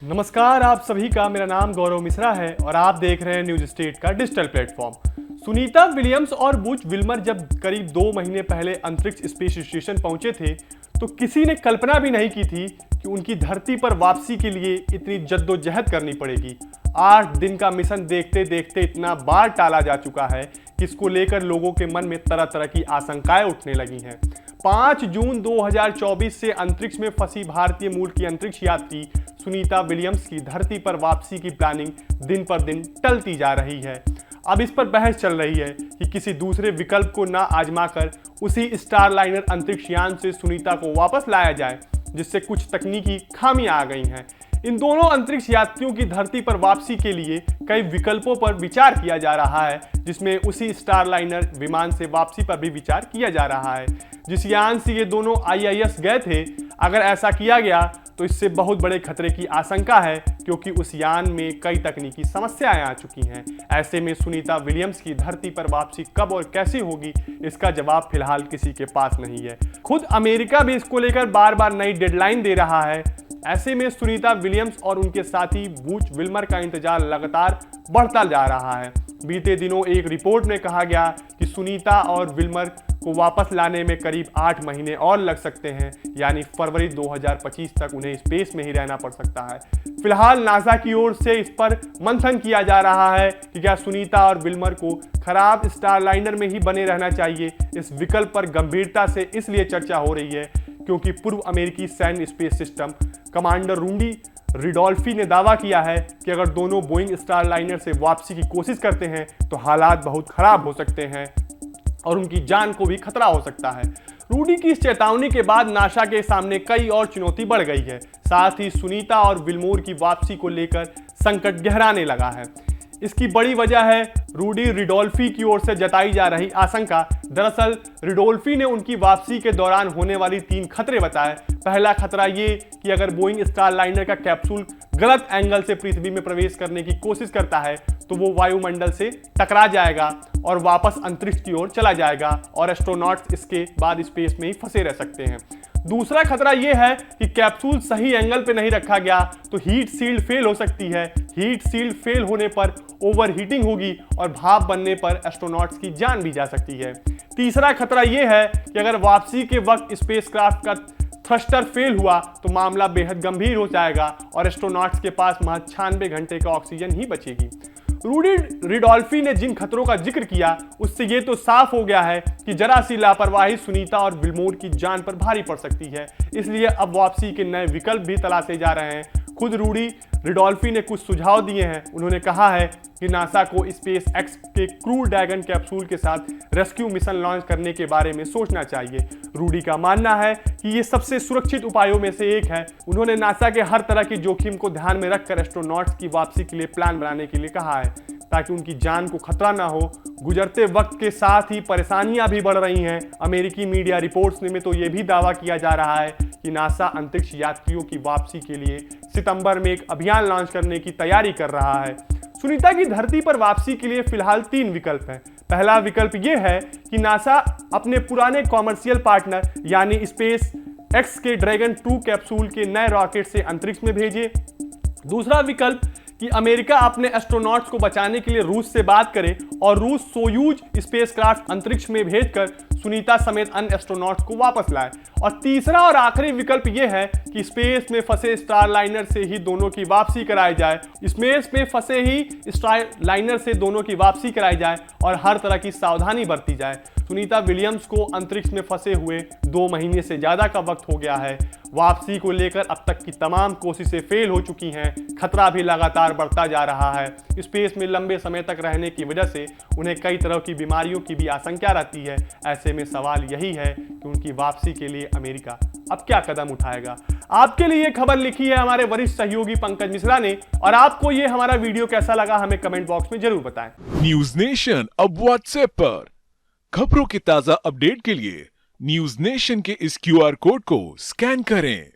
नमस्कार, आप सभी का मेरा नाम गौरव मिश्रा है और आप देख रहे हैं न्यूज स्टेट का डिजिटल प्लेटफॉर्म। सुनीता विलियम्स और बुच विल्मर जब करीब 2 महीने पहले अंतरिक्ष स्पेस स्टेशन पहुंचे थे तो किसी ने कल्पना भी नहीं की थी कि उनकी धरती पर वापसी के लिए इतनी जद्दोजहद करनी पड़ेगी। 8 दिन का मिशन देखते देखते इतना बार टाला जा चुका है कि इसको लेकर लोगों के मन में तरह तरह की आशंकाएं उठने लगी हैं। 5 जून 2024 से अंतरिक्ष में फंसी भारतीय मूल की अंतरिक्ष यात्री सुनीता विलियम्स की धरती पर वापसी की प्लानिंग दिन पर दिन टलती जा रही है। अब इस पर बहस चल रही है कि किसी दूसरे विकल्प को ना आजमाकर उसी स्टारलाइनर अंतरिक्ष यान से सुनीता को वापस लाया जाए, जिससे कुछ तकनीकी खामियां आ गई हैं। इन दोनों अंतरिक्ष यात्रियों की धरती पर वापसी के लिए कई विकल्पों पर विचार किया जा रहा है, जिसमें उसी स्टारलाइनर विमान से वापसी पर भी विचार किया जा रहा है जिस यान से ये दोनों IIS गए थे। अगर ऐसा किया गया तो इससे बहुत बड़े खतरे की आशंका है, क्योंकि उस यान में कई तकनीकी समस्याएं आ चुकी हैं। ऐसे में सुनीता विलियम्स की धरती पर वापसी कब और कैसे होगी, इसका जवाब फिलहाल किसी के पास नहीं है। खुद अमेरिका भी इसको लेकर बार बार नई डेडलाइन दे रहा है। ऐसे में सुनीता विलियम्स और उनके साथी बुच विल्मर का इंतजार लगातार बढ़ता जा रहा है। बीते दिनों एक रिपोर्ट में कहा गया कि सुनीता और विल्मर को वापस लाने में करीब 8 महीने और लग सकते हैं, यानी फरवरी 2025 तक उन्हें स्पेस में ही रहना पड़ सकता है। फिलहाल नासा की ओर से इस पर मंथन किया जा रहा है कि क्या सुनीता और विल्मर को खराब स्टारलाइनर में ही बने रहना चाहिए। इस विकल्प पर गंभीरता से इसलिए चर्चा हो रही है क्योंकि पूर्व अमेरिकी सैन्य space system commander Rudy Ridolfi ने दावा किया है कि अगर दोनों बोइंग स्टारलाइनर से वापसी की कोशिश करते हैं तो हालात बहुत खराब हो सकते हैं और उनकी जान को भी खतरा हो सकता है। रूडी की इस चेतावनी के बाद नासा के सामने कई और चुनौती बढ़ गई है। साथ ही सुनीता और विल्मोर की वापसी को लेकर संकट गहराने लगा है। इसकी बड़ी वजह है रूडी रिडोल्फी की ओर से जताई जा रही आशंका। दरअसल रिडोल्फी ने उनकी वापसी के दौरान होने वाली 3 खतरे बताए। पहला खतरा ये कि अगर बोइंग स्टारलाइनर का कैप्सूल गलत एंगल से पृथ्वी में प्रवेश करने की कोशिश करता है तो वो वायुमंडल से टकरा जाएगा और वापस अंतरिक्ष की ओर चला जाएगा और एस्ट्रोनॉट्स इसके बाद स्पेस में ही फंसे रह सकते हैं। दूसरा खतरा यह है कि कैप्सूल सही एंगल पे नहीं रखा गया तो हीट शील्ड फेल हो सकती है। हीट शील्ड फेल होने पर ओवर हीटिंग होगी और भाप बनने पर एस्ट्रोनॉट्स की जान भी जा सकती है। तीसरा खतरा यह है कि अगर वापसी के वक्त स्पेसक्राफ्ट का थ्रस्टर फेल हुआ तो मामला बेहद गंभीर हो जाएगा और एस्ट्रोनॉट्स के पास महज 96 घंटे का ऑक्सीजन ही बचेगी। रूडी रिडोल्फी ने जिन खतरों का जिक्र किया उससे ये तो साफ हो गया है कि जरा सी लापरवाही सुनीता और विल्मोर की जान पर भारी पड़ सकती है। इसलिए अब वापसी के नए विकल्प भी तलाशे जा रहे हैं। खुद रूडी रिडोल्फी ने कुछ सुझाव दिए हैं। उन्होंने कहा है कि नासा को स्पेस एक्स के क्रू ड्रैगन कैप्सूल के साथ रेस्क्यू मिशन लॉन्च करने के बारे में सोचना चाहिए। रूडी का मानना है कि ये सबसे सुरक्षित उपायों में से एक है। उन्होंने नासा के हर तरह की जोखिम को ध्यान में रखकर एस्ट्रोनॉट्स की वापसी के लिए प्लान बनाने के लिए कहा है ताकि उनकी जान को खतरा ना हो। गुजरते वक्त के साथ ही परेशानियां भी बढ़ रही हैं। अमेरिकी मीडिया रिपोर्ट्स में तो ये भी दावा किया जा रहा है कि नासा अंतरिक्ष यात्रियों की वापसी के लिए सितंबर में एक अभियान लॉन्च करने की तैयारी कर रहा है। सुनीता की धरती पर वापसी के लिए फिलहाल 3 विकल्प हैं। पहला विकल्प यह है कि नासा अपने पुराने कॉमर्शियल पार्टनर यानी स्पेस एक्स के ड्रैगन 2 कैप्सूल के नए रॉकेट से अंतरिक्ष में भेजे। दूसरा विकल्प कि अमेरिका अपने एस्ट्रोनॉट्स को बचाने के लिए रूस से बात करे और रूस सोयूज स्पेसक्राफ्ट अंतरिक्ष में भेजकर सुनीता समेत अन्य एस्ट्रोनॉट्स को वापस लाए। और तीसरा और आखिरी विकल्प यह है कि स्पेस में फंसे स्टारलाइनर से ही दोनों की वापसी कराई जाए। स्पेस में फंसे ही स्टारलाइनर से दोनों की वापसी कराई जाए और हर तरह की सावधानी बरती जाए। सुनीता विलियम्स को अंतरिक्ष में फंसे हुए 2 महीने से ज्यादा का वक्त हो गया है। वापसी को लेकर अब तक की तमाम कोशिशें फेल हो चुकी हैं। खतरा भी लगातार बढ़ता जा रहा है। स्पेस में लंबे समय तक रहने की वजह से उन्हें कई तरह की बीमारियों की भी आशंका रहती है। ऐसे में सवाल यही है कि उनकी वापसी के लिए अमेरिका अब क्या कदम उठाएगा। आपके लिए खबर लिखी है हमारे वरिष्ठ सहयोगी पंकज मिश्रा ने और आपको ये हमारा वीडियो कैसा लगा हमें कमेंट बॉक्स में जरूर बताएं। न्यूज नेशन अब व्हाट्सएप पर खबरों की ताजा अपडेट के लिए न्यूज नेशन के इस QR कोड को स्कैन करें।